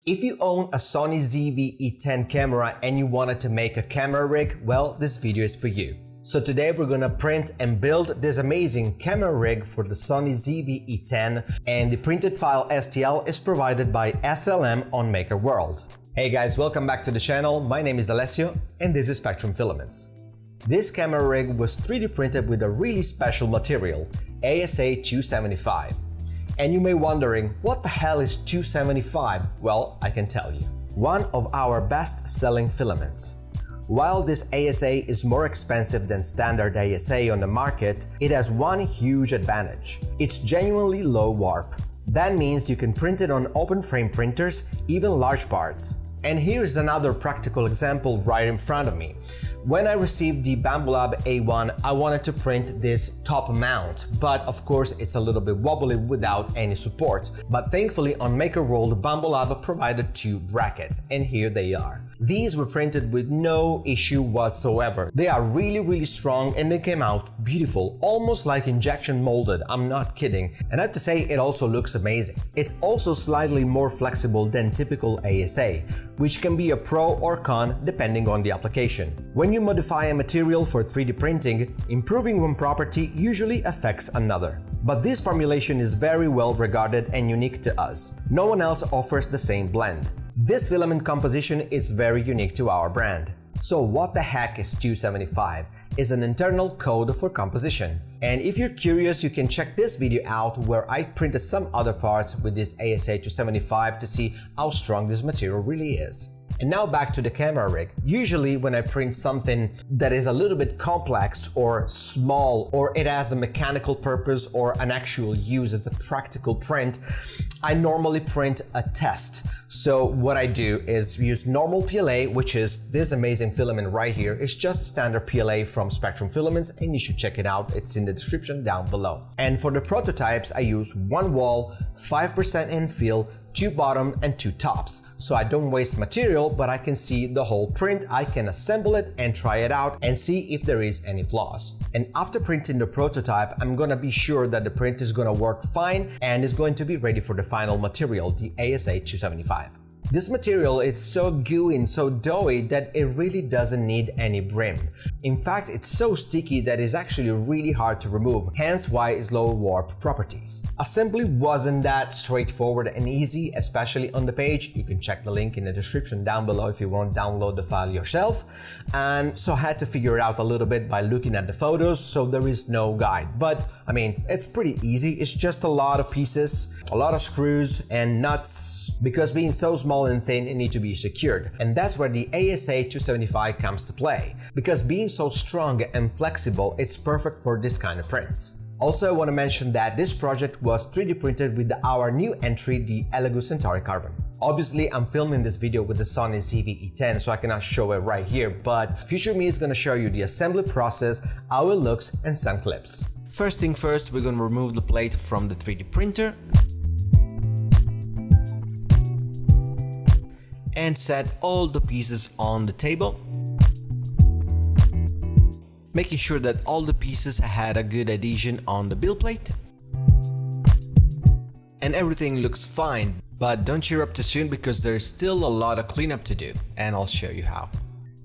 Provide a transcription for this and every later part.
If you own a Sony ZV-E10 camera and you wanted to make a camera rig, well, this video is for you. So today we're gonna print and build this amazing camera rig for the Sony ZV-E10, and the printed file STL is provided by SLM on Maker World. Hey guys, welcome back to the channel. My name is Alessio and this is Spectrum Filaments. This camera rig was 3D printed with a really special material, ASA 275. And you may be wondering, what the hell is 275? Well, I can tell you. One of our best-selling filaments. While this ASA is more expensive than standard ASA on the market, it has one huge advantage. It's genuinely low warp. That means you can print it on open frame printers, even large parts. And here's another practical example right in front of me. When I received the Bambu Lab A1, I wanted to print this top mount, but of course it's a little bit wobbly without any support. But thankfully on Maker World, Bambu Lab provided two brackets, and here they are. These were printed with no issue whatsoever. They are really strong and they came out beautiful, almost like injection molded, I'm not kidding. And I have to say, it also looks amazing. It's also slightly more flexible than typical ASA, which can be a pro or con depending on the application. When you modify a material for 3D printing, improving one property usually affects another. But this formulation is very well regarded and unique to us. No one else offers the same blend. This filament composition is very unique to our brand. So what the heck is 275? It's an internal code for composition. And if you're curious, you can check this video out where I printed some other parts with this ASA 275 to see how strong this material really is. And now back to the camera rig. Usually when I print something that is a little bit complex or small, or it has a mechanical purpose or an actual use as a practical print, I normally print a test. So what I do is use normal PLA, which is this amazing filament right here. It's just standard PLA from Spectrum Filaments and you should check it out. It's in the description down below. And for the prototypes, I use one wall, 5% infill, two bottom and two tops. So I don't waste material, but I can see the whole print, I can assemble it and try it out and see if there is any flaws. And after printing the prototype, I'm gonna be sure that the print is gonna work fine and is going to be ready for the final material, the ASA 275. This material is so gooey and so doughy that it really doesn't need any brim. In fact, it's so sticky that it's actually really hard to remove, hence why its low warp properties. Assembly wasn't that straightforward and easy, especially on the page. You can check the link in the description down below if you want to download the file yourself. And so I had to figure it out a little bit by looking at the photos, so there is no guide. But I mean, it's pretty easy. It's just a lot of pieces, a lot of screws and nuts, because being so small and thin, it needs to be secured. And that's where the ASA 275 comes to play. Because being so strong and flexible, it's perfect for this kind of prints. Also, I want to mention that this project was 3D printed with our new entry, the Elegoo Centauri carbon. Obviously, I'm filming this video with the Sony ZV-E10, so I cannot show it right here, but future me is going to show you the assembly process, how it looks, and some clips. First thing first, we're going to remove the plate from the 3D printer and set all the pieces on the table, making sure that all the pieces had a good adhesion on the build plate. And everything looks fine, but don't cheer up too soon because there's still a lot of cleanup to do, and I'll show you how.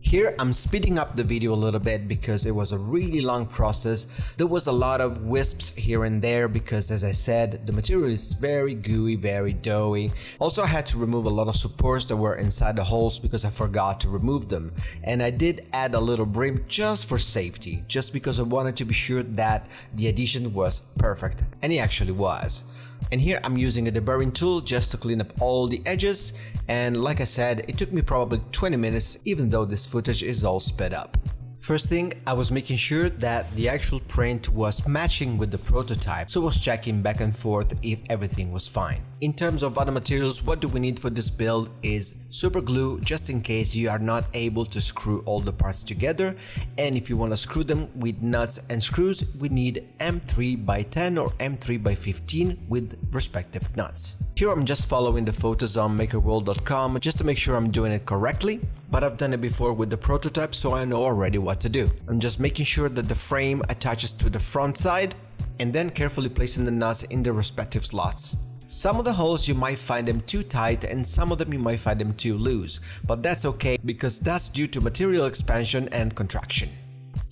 Here I'm speeding up the video a little bit because it was a really long process. There was a lot of wisps here and there because, as I said, the material is very gooey, very doughy. Also, I had to remove a lot of supports that were inside the holes because I forgot to remove them. And I did add a little brim just for safety, just because I wanted to be sure that the adhesion was perfect, and it actually was. And here I'm using a deburring tool just to clean up all the edges, and like I said, it took me probably 20 minutes even though this footage is all sped up. First thing, I was making sure that the actual print was matching with the prototype, so I was checking back and forth if everything was fine. In terms of other materials, what do we need for this build is super glue, just in case you are not able to screw all the parts together, and if you want to screw them with nuts and screws, we need M3x10 or M3x15 with respective nuts. Here I'm just following the photos on makerworld.com just to make sure I'm doing it correctly, but I've done it before with the prototype, so I know already what to do. I'm just making sure that the frame attaches to the front side and then carefully placing the nuts in the respective slots. Some of the holes you might find them too tight and some of them you might find them too loose, but that's okay because that's due to material expansion and contraction.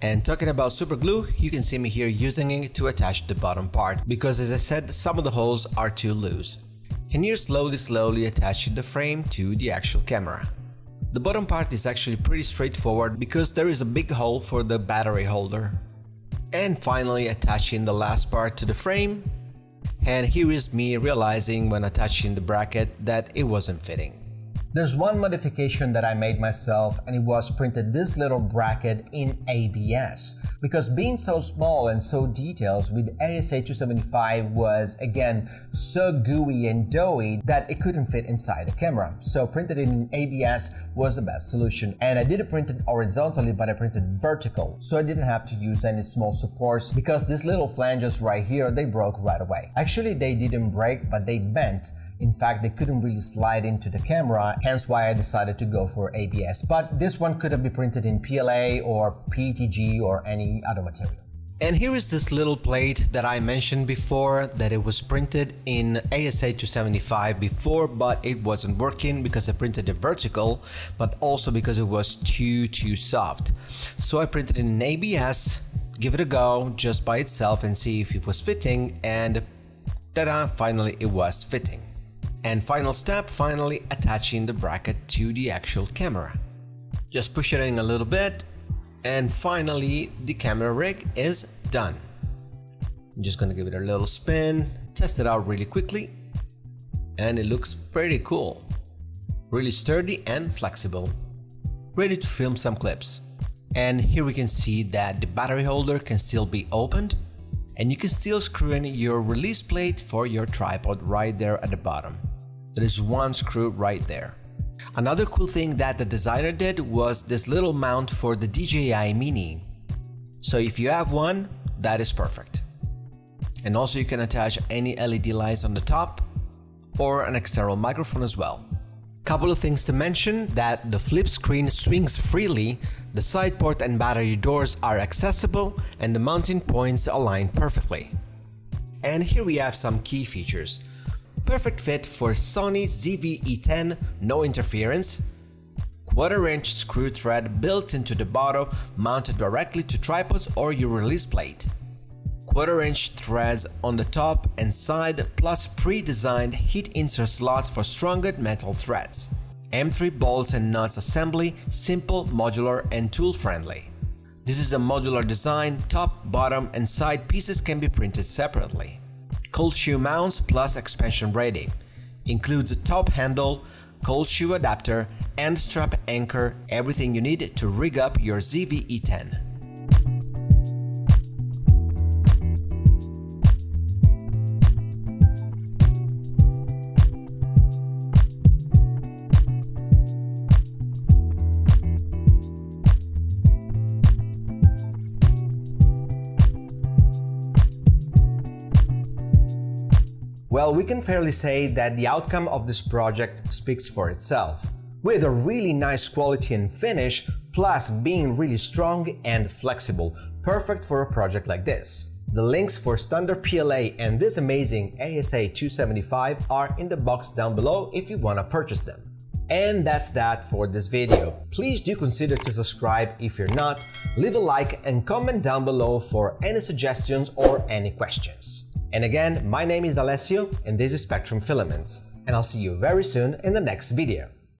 And talking about super glue, you can see me here using it to attach the bottom part because, as I said, some of the holes are too loose. And you're slowly attaching the frame to the actual camera. The bottom part is actually pretty straightforward because there is a big hole for the battery holder. And finally attaching the last part to the frame. And here is me realizing when attaching the bracket that it wasn't fitting. There's one modification that I made myself, and it was printed this little bracket in ABS. Because being so small and so detailed with ASA 275 was, again, so gooey and doughy that it couldn't fit inside the camera. So printed it in ABS was the best solution. And I didn't print it horizontally, but I printed vertical. So I didn't have to use any small supports because these little flanges right here, they broke right away. Actually, they didn't break, but they bent. In fact, they couldn't really slide into the camera, hence why I decided to go for ABS. But this one could have been printed in PLA or PETG or any other material. And here is this little plate that I mentioned before, that it was printed in ASA 275 before, but it wasn't working because I printed it vertical, but also because it was too soft. So I printed it in ABS, give it a go just by itself and see if it was fitting, and ta-da, finally it was fitting. And final step, finally attaching the bracket to the actual camera. Just push it in a little bit, and finally the camera rig is done. I'm just gonna give it a little spin, test it out really quickly, and it looks pretty cool. Really sturdy and flexible. Ready to film some clips. And here we can see that the battery holder can still be opened, and you can still screw in your release plate for your tripod right there at the bottom. There is one screw right there. Another cool thing that the designer did was this little mount for the DJI Mini. So if you have one, that is perfect. And also you can attach any LED lights on the top or an external microphone as well. Couple of things to mention: that the flip screen swings freely, the side port and battery doors are accessible, and the mounting points align perfectly. And here we have some key features. Perfect fit for Sony ZV-E10, no interference. 1/4-inch screw thread built into the bottom, mounted directly to tripods or your release plate. 1/4-inch threads on the top and side, plus pre-designed heat insert slots for stronger metal threads. M3 bolts and nuts assembly, simple, modular and tool-friendly. This is a modular design, top, bottom and side pieces can be printed separately. Cold shoe mounts plus expansion ready. Includes a top handle, cold shoe adapter, and strap anchor, everything you need to rig up your ZV-E10. Well, we can fairly say that the outcome of this project speaks for itself, with a really nice quality and finish, plus being really strong and flexible, perfect for a project like this. The links for standard PLA and this amazing ASA 275 are in the box down below if you want to purchase them. And that's that for this video. Please do consider to subscribe if you're not, leave a like and comment down below for any suggestions or any questions. And again, my name is Alessio and this is Spectrum Filaments, and I'll see you very soon in the next video.